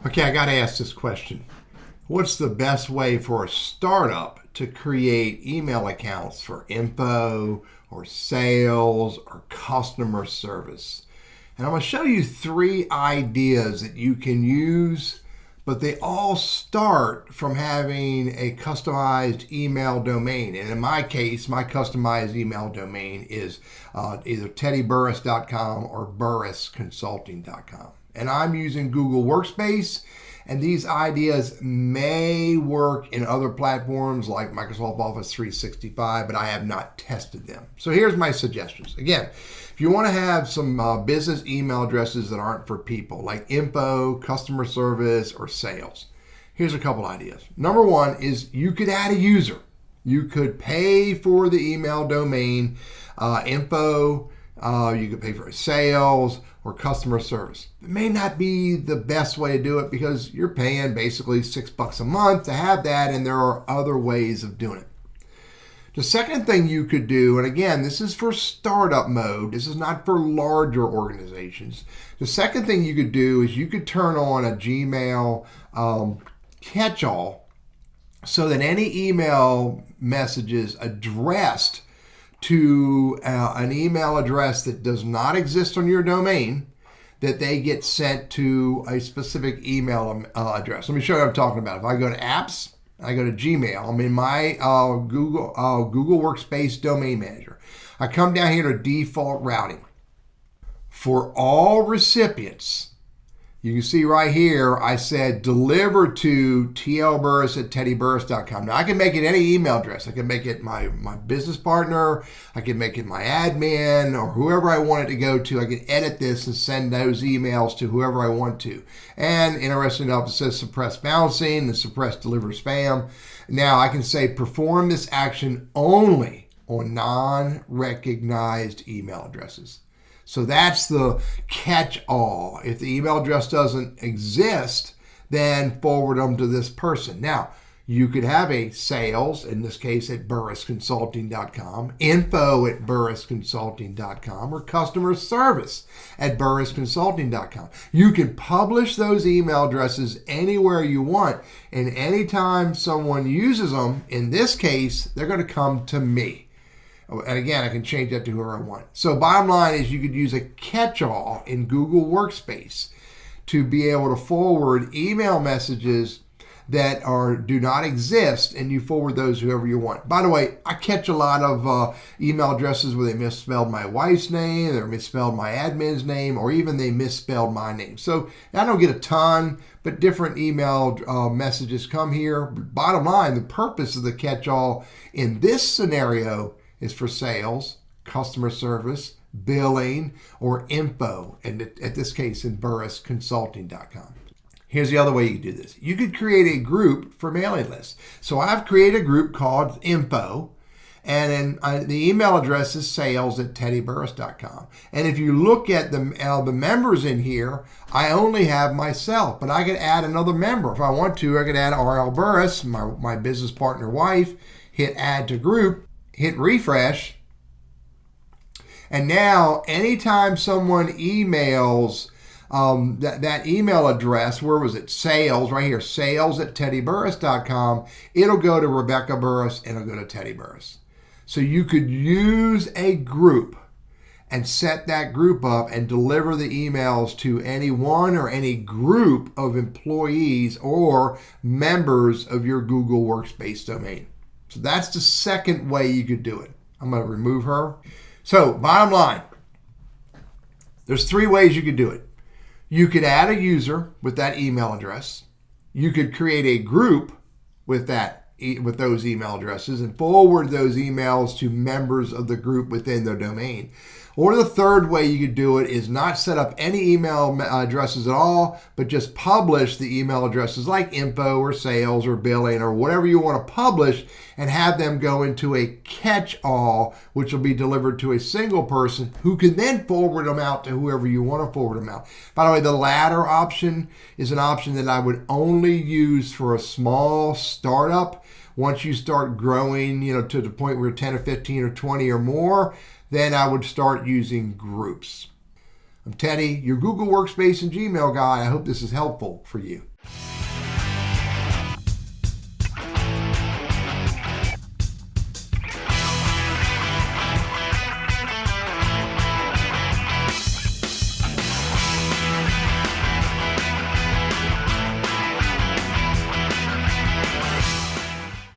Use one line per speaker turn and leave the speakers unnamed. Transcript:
Okay, I got to ask this question. What's the best way for a startup to create email accounts for info or sales or customer service? And I'm going to show you 3 ideas that you can use, but they all start from having a customized email domain. And in my case, my customized email domain is either teddyburris.com or burrisconsulting.com. And I'm using Google Workspace, and these ideas may work in other platforms like Microsoft Office 365, but I have not tested them. So here's my suggestions. Again, if you want to have some business email addresses that aren't for people, like info, customer service, or sales, here's a couple ideas. Number 1 is you could add a user. You could pay for the email domain, info, you could pay for sales or customer service. It may not be the best way to do it because you're paying basically $6 a month to have that, and there are other ways of doing it. The second thing you could do, and again, this is for startup mode, this is not for larger organizations. The second thing you could do is you could turn on a Gmail catch-all so that any email messages addressed to an email address that does not exist on your domain, that they get sent to a specific email address. Let me show you what I'm talking about. If I go to apps, I go to Gmail, I'm in my Google Workspace domain manager. I come down here to default routing. For all recipients, you can see right here, I said deliver to tlburris@teddyburris.com. Now I can make it any email address. I can make it my business partner. I can make it my admin or whoever I want it to go to. I can edit this and send those emails to whoever I want to. And interesting enough, it says suppress bouncing and suppress deliver spam. Now I can say perform this action only on non-recognized email addresses. So that's the catch-all. If the email address doesn't exist, then forward them to this person. Now, you could have a sales, in this case at burrisconsulting.com, info at burrisconsulting.com, or customer service at burrisconsulting.com. You can publish those email addresses anywhere you want, and anytime someone uses them, in this case, they're going to come to me. And again, I can change that to whoever I want. So bottom line is you could use a catch-all in Google Workspace to be able to forward email messages that do not exist, and you forward those to whoever you want. By the way, I catch a lot of email addresses where they misspelled my wife's name, or misspelled my admin's name, or even they misspelled my name. So I don't get a ton, but different email messages come here. Bottom line, the purpose of the catch-all in this scenario is for sales, customer service, billing, or info, and at this case in burrisconsulting.com. Here's the other way you do this. You could create a group for mailing lists. So I've created a group called info, and then the email address is sales@teddyburris.com. And if you look at the members in here, I only have myself, but I could add another member. If I want to, I could add R.L. Burris, my business partner wife, hit add to group, hit refresh, and now anytime someone emails that email address, where was it? Sales, right here, sales@teddyburris.com, it'll go to Rebecca Burris and it'll go to Teddy Burris. So you could use a group and set that group up and deliver the emails to any one or any group of employees or members of your Google Workspace domain. So that's the second way you could do it. I'm going to remove her. So bottom line, there's 3 ways you could do it. You could add a user with that email address. You could create a group with those email addresses and forward those emails to members of the group within their domain. Or the third way you could do it is not set up any email addresses at all, but just publish the email addresses like info or sales or billing or whatever you want to publish, and have them go into a catch-all, which will be delivered to a single person who can then forward them out to whoever you want to forward them out. By the way, the latter option is an option that I would only use for a small startup. Once you start growing, to the point where 10 or 15 or 20 or more, then I would start using groups. I'm Teddy, your Google Workspace and Gmail guy. I hope this is helpful for you.